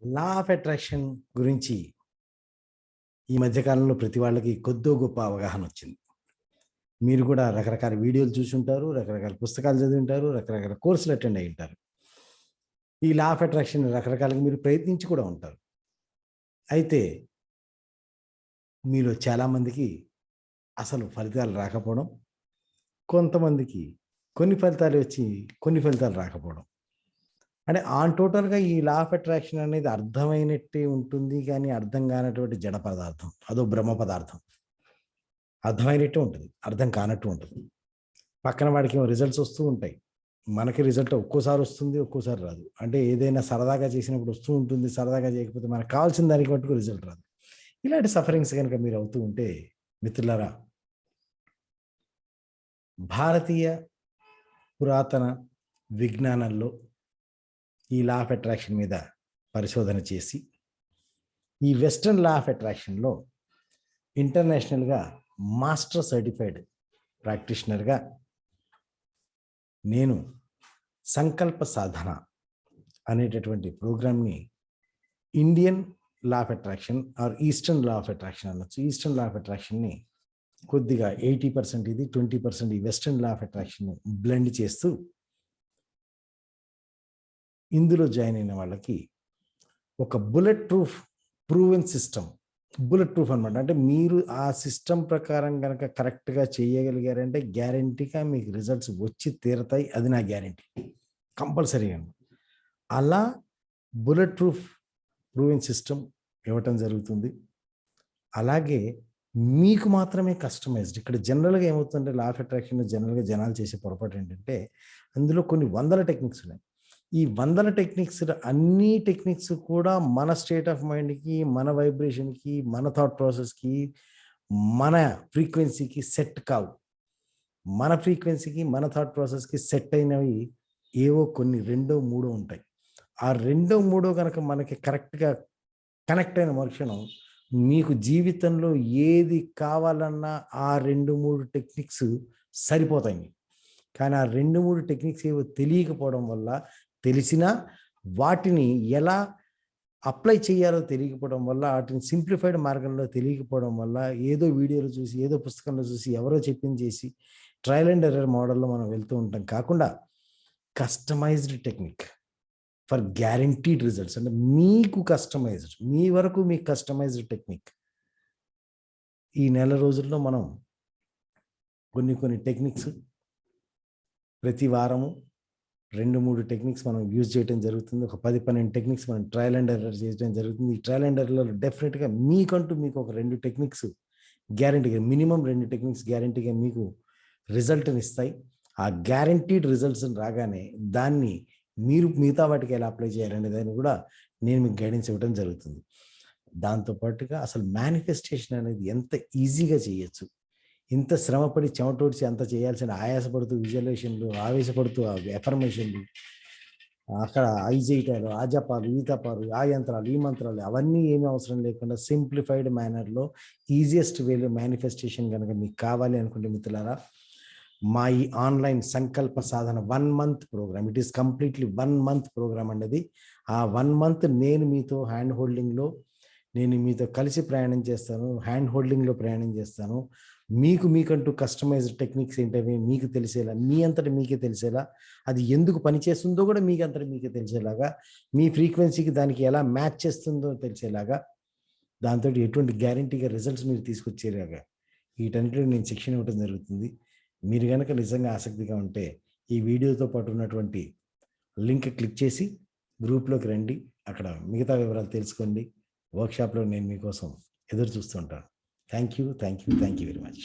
Law of attraction గురించి ఈ మధ్య కాలంలో ప్రతి వాళ్ళకి కొద్దో గొప్ప అవగాహన వచ్చింది. మీరు కూడా రకరకాల వీడియోలు చూసుంటారు, రకరకాల పుస్తకాలు చదివుంటారు, రకరకాల కోర్సులు అటెండ్ అయ్యి ఉంటారు. ఈ లా ఆఫ్ అట్రాక్షన్ రకరకాలుగా మీరు ప్రయత్నించి కూడా ఉంటారు. అయితే మీలో చాలామందికి అసలు ఫలితాలు రాకపోవడం, కొంతమందికి కొన్ని ఫలితాలు వచ్చి కొన్ని ఫలితాలు రాకపోవడం. అంటే ఆన్ టోటల్‌గా ఈ లా ఆఫ్ అట్రాక్షన్ అనేది అర్థమైనట్టే ఉంటుంది. కానీ అర్థం కానటువంటి జడ పదార్థం. అదో బ్రహ్మ పదార్థం. అర్థమైనట్టే ఉంటది. అర్థం కానట్టు ఉంటది. పక్కన వాడికేమో రిజల్ట్స్ వస్తూ ఉంటాయి. మనకి రిజల్ట్ ఒక్కోసారి వస్తుంది, ఒక్కోసారి రాదు. అంటే ఏదైనా సరదాగా చేసినప్పుడు వస్తూ ఉంటుంది. సరదాగా చేయకపోతే మనకు కావాల్సిన దానికి మట్టుకు రిజల్ట్ రాదు. ఇలాంటి సఫరింగ్స్ గనుక మీరు అవుతూ ఉంటే మిత్రులారా, భారతీయ పురాతన విజ్ఞానంలో ఈ లా ఆఫ్ అట్రాక్షన్ మీద పరిశోధన చేసి, ఈ వెస్టర్న్ లా ఆఫ్ అట్రాక్షన్‌లో ఇంటర్నేషనల్‌గా మాస్టర్ సర్టిఫైడ్ ప్రాక్టీషనర్‌గా నేను సంకల్ప సాధన అనేటటువంటి ప్రోగ్రామ్‌ని Indian law of attraction or eastern law of attraction అనొచ్చు. ఈస్టర్న్ లా ఆఫ్ అట్రాక్షన్‌ని కొద్దిగా 80% ఇది, 20% ఈ వెస్టర్న్ లా ఆఫ్ అట్రాక్షన్‌ని బ్లెండ్ చేస్తూ ఇందులో జాయిన్ అయిన వాళ్ళకి ఒక bullet proof proven system. Bullet proof అనమాట. అంటే మీరు ఆ సిస్టమ్ ప్రకారం గనక కరెక్ట్‌గా చేయగలిగారంటే గ్యారంటీగా మీకు రిజల్ట్స్ వచ్చి తీరతాయి. అది నా గ్యారంటీ. కంపల్సరీగా. అలా బుల్లెట్ ప్రూఫ్ ప్రూవెన్ సిస్టమ్ ఇవ్వటం జరుగుతుంది. అలాగే మీకు మాత్రమే కస్టమైజ్డ్. ఇక్కడ జనరల్‌గా ఏమవుతుందంటే లా ఆఫ్ అట్రాక్షన్‌లో జనరల్‌గా జనాలు చేసే పొరపాటు ఏంటంటే, అందులో కొన్ని వందల టెక్నిక్స్ ఉన్నాయి. ఈ వందల టెక్నిక్స్ అన్ని టెక్నిక్స్ కూడా మన స్టేట్ ఆఫ్ మైండ్‌కి, మన వైబ్రేషన్‌కి, మన థాట్ ప్రాసెస్‌కి, మన ఫ్రీక్వెన్సీకి సెట్ కావు. మన ఫ్రీక్వెన్సీకి, మన థాట్ ప్రాసెస్‌కి సెట్ అయినవి ఏవో కొన్ని రెండో, మూడో ఉంటాయి. ఆ రెండో, మూడో గనక మనకి కరెక్ట్‌గా కనెక్ట్ అయిన మరుక్షణం మీకు జీవితంలో ఏది కావాలన్నా ఆ 2, 3 టెక్నిక్స్ సరిపోతాయి మీకు. కానీ ఆ 2, 3 టెక్నిక్స్ ఏవో తెలియకపోవడం వల్ల, తెలిసినా వాటిని ఎలా అప్లై చేయాలో తెలియకపోవడం వల్ల, ఆటిని సింప్లిఫైడ్ మార్గంలో తెలియకపోవడం వల్ల, ఏదో వీడియోలో చూసి, ఏదో పుస్తకంలో చూసి, ఎవరో చెప్పింది చేసి, ట్రయల్ అండ్ ఎర్రర్ మోడల్‌లో మనం వెళ్తూ ఉంటాం. కాకుండా customized technique for guaranteed results. అంటే మీకు కస్టమైజ్డ్, మీ వరకు మీకు కస్టమైజ్డ్ టెక్నిక్. ఈ నెల రోజుల్లో మనం కొన్ని టెక్నిక్స్ ప్రతి వారము 2, 3 టెక్నిక్స్ మనం యూజ్ చేయడం జరుగుతుంది. ఒక 10, 12 టెక్నిక్స్ మనం ట్రయల్ అండ్ ఎర్రర్ చేయడం జరుగుతుంది. ఈ ట్రయల్ అండ్ ఎర్రర్‌లో డెఫినిట్‌గా మీకంటూ మీకు ఒక 2 టెక్నిక్స్ గ్యారంటీగా, మినిమమ్ 2 టెక్నిక్స్ గ్యారంటీగా మీకు రిజల్ట్‌నిస్తాయి. ఆ గ్యారంటీడ్ రిజల్ట్స్ రాగానే దాన్ని మీరు మిగతా వాటికి ఎలా అప్లై చేయాలనే దాన్ని కూడా నేను మీకు గైడెన్స్ ఇవ్వడం జరుగుతుంది. దాంతో పాటుగా అసలు మేనిఫెస్టేషన్ అనేది ఎంత ఈజీగా చేయొచ్చు. ఇంత శ్రమపడి చెమటోడ్చి అంత చేయాల్సిన ఆయాసపడుతూ విజువలైజేషన్‌లు, ఆవేశపడుతూ ఎఫర్మేషన్‌లు, అక్కడ అయి చేయటాలు, ఆ జపాలు, ఈ తపాలు, ఆ యంత్రాలు, ఈ మంత్రాలు అవన్నీ ఏమి అవసరం లేకుండా సింప్లిఫైడ్ మేనర్‌లో ఈజియెస్ట్ వేలో మేనిఫెస్టేషన్ గనక మీకు కావాలి అనుకుంటే మిత్రులారా, మా ఈ online Sankalpa Sadhana 1 month program. It is completely 1 month program అండి అది. ఆ 1 మంత్ నేను మీతో హ్యాండ్ హోల్డింగ్‌లో, నేను మీతో కలిసి ప్రయాణం చేస్తాను. హ్యాండ్ హోల్డింగ్‌లో ప్రయాణం చేస్తాను. మీకంటూ కస్టమైజ్డ్ టెక్నిక్స్ ఏంటవి మీకు తెలిసేలా, మీ అంతట మీకే తెలిసేలా, అది ఎందుకు పనిచేస్తుందో కూడా మీకంతట మీకే తెలిసేలాగా, మీ ఫ్రీక్వెన్సీకి దానికి ఎలా మ్యాచ్ చేస్తుందో తెలిసేలాగా, దాంతోటి ఎటువంటి గ్యారంటీగా రిజల్ట్స్ మీరు తీసుకొచ్చేలాగా వీటన్నిటిలో నేను శిక్షణ ఇవ్వడం జరుగుతుంది. మీరు గనక నిజంగా ఆసక్తిగా ఉంటే ఈ వీడియోతో పాటు ఉన్నటువంటి లింక్ క్లిక్ చేసి గ్రూప్‌లోకి రండి. అక్కడ మిగతా వివరాలు తెలుసుకోండి. వర్క్‌షాప్‌లో నేను మీకోసం ఎదురు చూస్తూ ఉంటాను. Thank you. Thank you. Thank you very much.